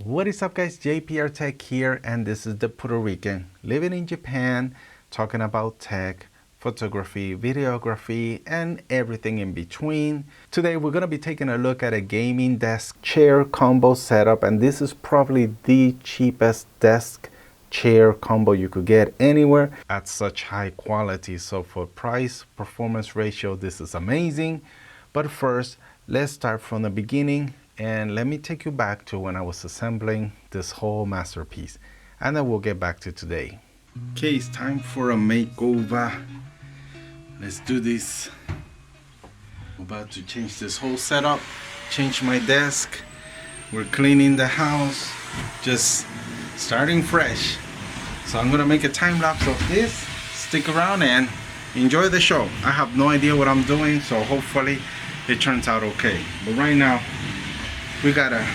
What is up, guys? JPR Tech here, and this is the Puerto Rican living in Japan, talking about tech, photography, videography, and everything in between. Today we're going to be taking a look at a gaming desk chair combo setup, and this is probably the cheapest desk chair combo you could get anywhere at such high quality. So for price performance ratio, this is amazing. But first, let's start from the beginning. And let me take you back to when I was assembling this whole masterpiece, and then we'll get back to today. Okay, it's time for a makeover. Let's do this. I'm about to change this whole setup, change my desk. We're cleaning the house, just starting fresh. So I'm gonna make a time lapse of this. Stick around and enjoy the show. I have no idea what I'm doing, so hopefully it turns out okay. But right now, we gotta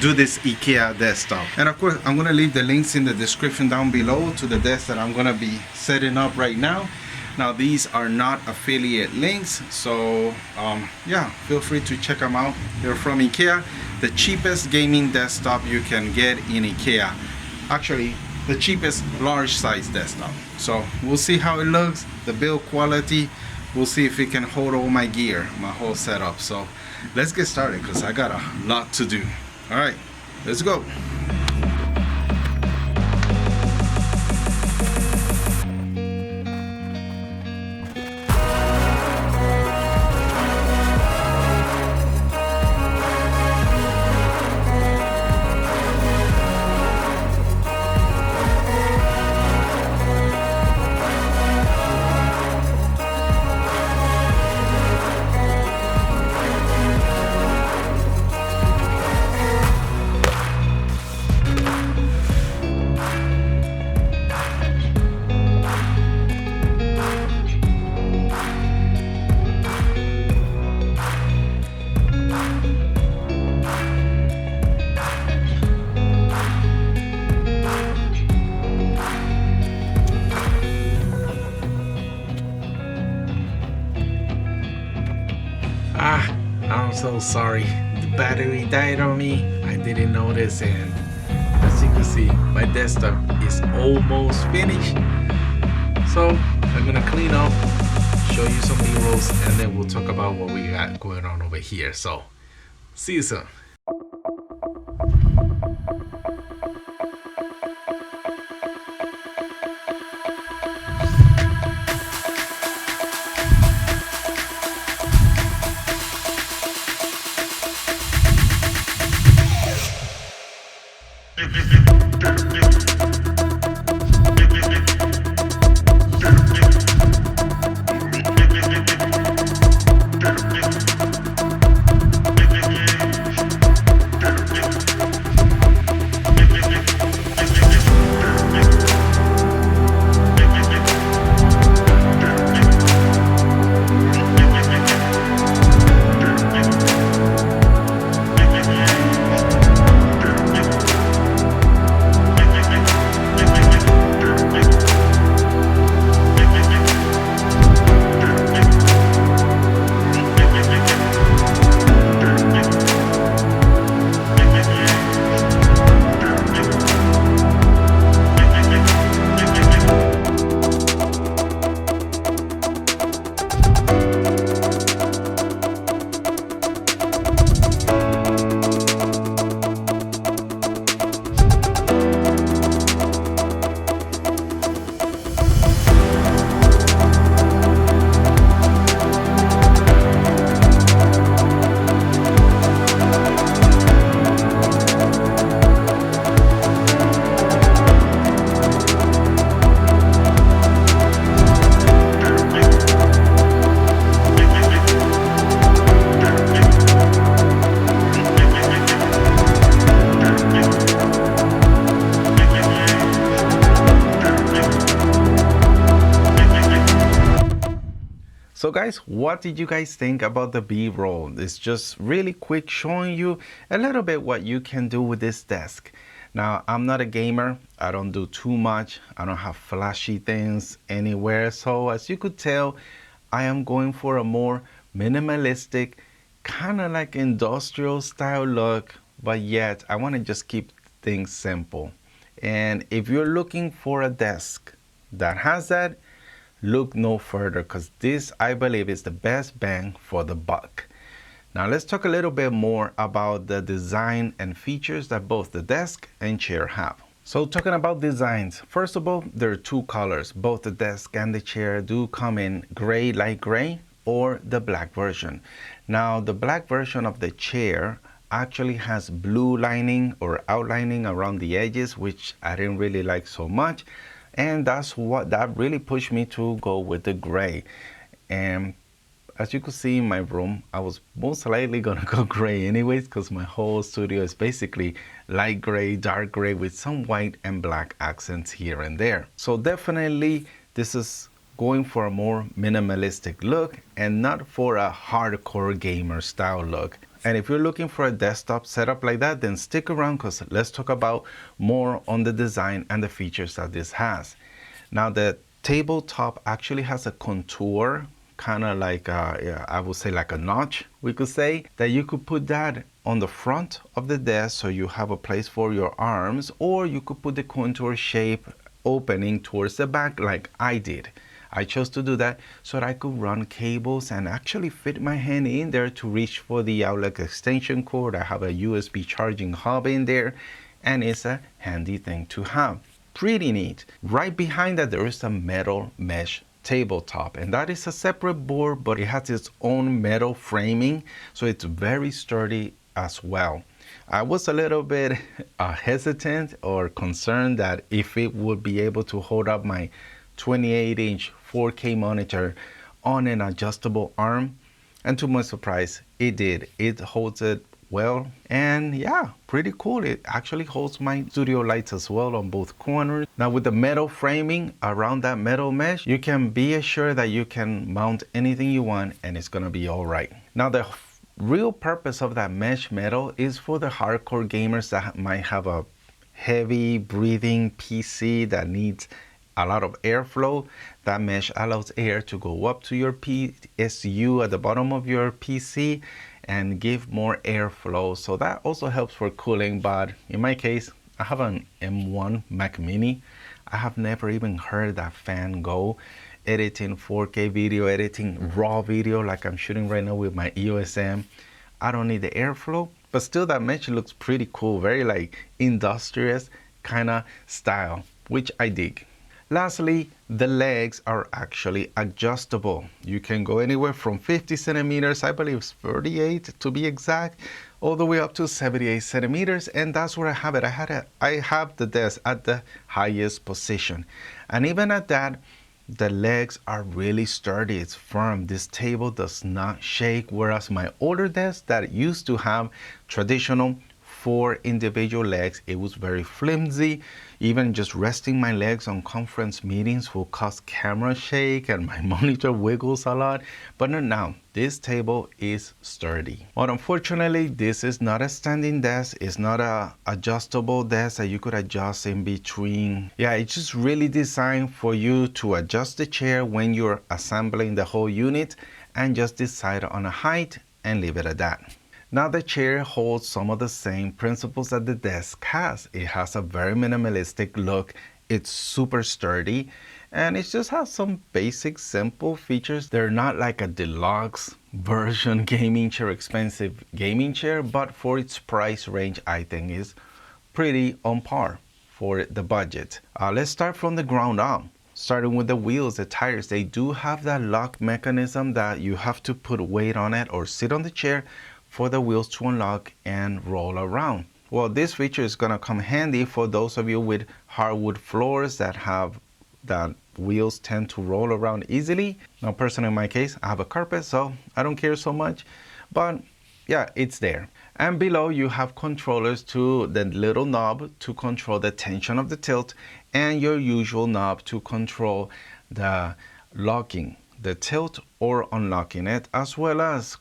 do this IKEA desktop. And of course, I'm gonna leave the links in the description down below to the desk that I'm gonna be setting up right now. Now, these are not affiliate links, so yeah, feel free to check them out. They're from IKEA, the cheapest gaming desktop you can get in IKEA. Actually, the cheapest large size desktop. So we'll see how it looks, the build quality. We'll see if it can hold all my gear, my whole setup. So let's get started because I got a lot to do. All right, let's go. I'm so sorry. The battery died on me. I didn't notice, and as you can see, my desktop is almost finished. So I'm gonna clean up, show you some B-rolls, and then we'll talk about what we got going on over here. So see you soon. So guys, what did you guys think about the B-roll? It's just really quick showing you a little bit what you can do with this desk. Now, I'm not a gamer. I don't do too much. I don't have flashy things anywhere. So as you could tell, I am going for a more minimalistic, kind of like industrial style look, but yet I want to just keep things simple. And if you're looking for a desk that has that, look no further, because this, I believe, is the best bang for the buck. Now let's talk a little bit more about the design and features that both the desk and chair have. So talking about designs, first of all, there are two colors. Both the desk and the chair do come in gray, light gray, or the black version. Now the black version of the chair actually has blue lining or outlining around the edges, which I didn't really like so much. And that really pushed me to go with the gray. And as you could see in my room, I was most likely gonna go gray anyways, because my whole studio is basically light gray, dark gray with some white and black accents here and there. So definitely this is going for a more minimalistic look and not for a hardcore gamer style look. And if you're looking for a desktop setup like that, then stick around, because let's talk about more on the design and the features that this has. Now the tabletop actually has a contour, kind of like I would say like a notch, we could say, that you could put that on the front of the desk so you have a place for your arms, or you could put the contour shape opening towards the back like I did. I chose to do that so that I could run cables and actually fit my hand in there to reach for the outlet extension cord. I have a USB charging hub in there, and it's a handy thing to have. Pretty neat. Right behind that there is a metal mesh tabletop, and that is a separate board, but it has its own metal framing, so it's very sturdy as well. I was a little bit hesitant or concerned that if it would be able to hold up my 28-inch 4K monitor on an adjustable arm, and to my surprise it did. It holds it well, and yeah, pretty cool. It actually holds my studio lights as well on both corners. Now with the metal framing around that metal mesh, you can be assured that you can mount anything you want and it's gonna be all right. Now the real purpose of that mesh metal is for the hardcore gamers that might have a heavy breathing PC that needs a lot of airflow. That mesh allows air to go up to your PSU at the bottom of your PC and give more airflow. So that also helps for cooling. But in my case, I have an M1 Mac Mini. I have never even heard that fan go. Editing 4K video, editing raw video like I'm shooting right now with my EOS M. I don't need the airflow, but still that mesh looks pretty cool. Very like industrious kind of style, which I dig. Lastly, the legs are actually adjustable. You can go anywhere from 50 centimeters, I believe it's 38 to be exact, all the way up to 78 centimeters, and that's where I have it. I have the desk at the highest position, and even at that, the legs are really sturdy. It's firm. This table does not shake, whereas my older desk that used to have traditional 4 individual legs, it was very flimsy. Even just resting my legs on conference meetings will cause camera shake and my monitor wiggles a lot. But not now. This table is sturdy. But unfortunately, this is not a standing desk. It's not a adjustable desk that you could adjust in between. Yeah, it's just really designed for you to adjust the chair when you're assembling the whole unit and just decide on a height and leave it at that. Now the chair holds some of the same principles that the desk has. It has a very minimalistic look. It's super sturdy, and it just has some basic simple features. They're not like a deluxe version gaming chair, expensive gaming chair, but for its price range, I think is pretty on par for the budget. Let's start from the ground up. Starting with the wheels, the tires, they do have that lock mechanism that you have to put weight on it or sit on the chair for the wheels to unlock and roll around. Well, this feature is gonna come handy for those of you with hardwood floors that wheels tend to roll around easily. Now, personally, in my case, I have a carpet, so I don't care so much, but yeah, it's there. And below you have controllers to the little knob to control the tension of the tilt, and your usual knob to control the locking the tilt or unlocking it, as well as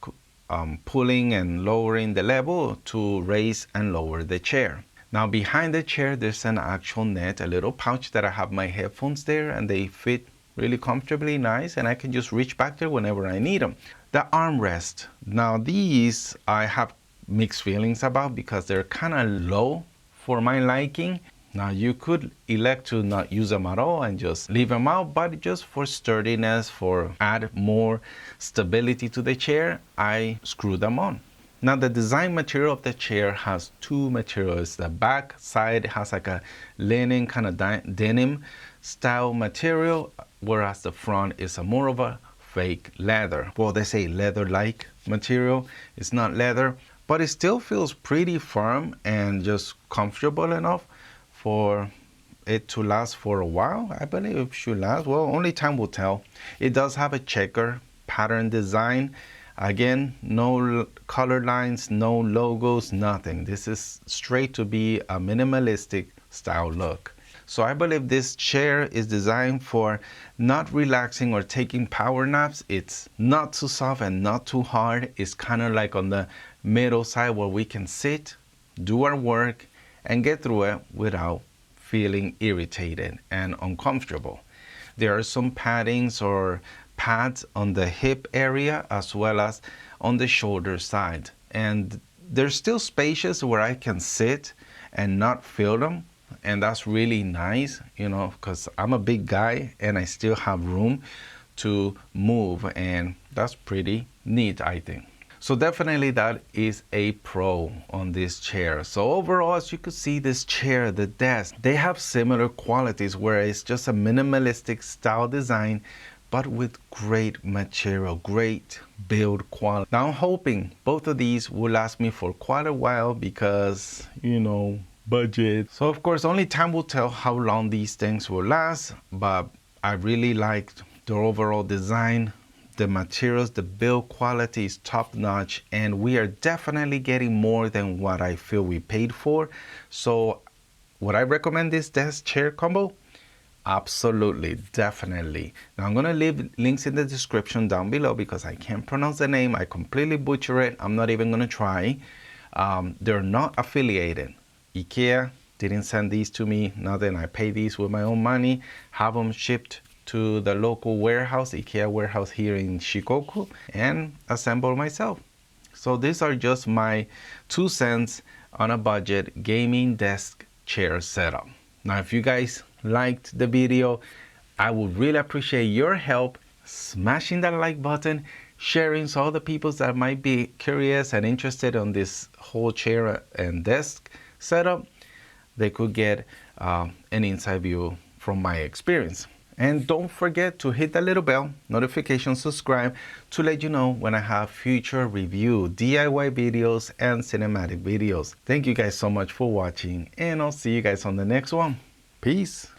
pulling and lowering the level to raise and lower the chair. Now behind the chair there's an actual net, a little pouch that I have my headphones there, and they fit really comfortably nice, and I can just reach back there whenever I need them. The armrest, now these I have mixed feelings about because they're kind of low for my liking. Now you could elect to not use them at all and just leave them out, but just for sturdiness, for add more stability to the chair, I screw them on. Now the design material of the chair has two materials. The back side has like a linen kind of denim style material, whereas the front is a more of a fake leather. Well, they say leather-like material. It's not leather, but it still feels pretty firm and just comfortable enough for it to last for a while. I believe it should last. Well, only time will tell. It does have a checker pattern design. Again, no color lines, no logos, nothing. This is straight to be a minimalistic style look. So I believe this chair is designed for not relaxing or taking power naps. It's not too soft and not too hard. It's kind of like on the middle side where we can sit, do our work, and get through it without feeling irritated and uncomfortable. There are some paddings or pads on the hip area as well as on the shoulder side, and they're still spacious where I can sit and not feel them, and that's really nice, you know, because I'm a big guy and I still have room to move, and that's pretty neat, I think. So definitely that is a pro on this chair. So overall, as you can see, this chair, the desk, they have similar qualities where it's just a minimalistic style design, but with great material, great build quality. Now I'm hoping both of these will last me for quite a while because, you know, budget. So of course, only time will tell how long these things will last, but I really liked the overall design. The materials, the build quality is top notch, and we are definitely getting more than what I feel we paid for. So would I recommend this desk chair combo? Absolutely, definitely. Now I'm gonna leave links in the description down below because I can't pronounce the name. I completely butcher it. I'm not even gonna try. They're not affiliated. IKEA didn't send these to me, nothing. I pay these with my own money, have them shipped to the local warehouse, IKEA warehouse here in Shikoku, and assemble myself. So these are just my 2 cents on a budget gaming desk chair setup. Now if you guys liked the video, I would really appreciate your help smashing that like button, sharing so other people that might be curious and interested on this whole chair and desk setup, they could get an inside view from my experience. And don't forget to hit that little bell, notification, subscribe to let you know when I have future review, DIY videos, and cinematic videos. Thank you guys so much for watching, and I'll see you guys on the next one. Peace.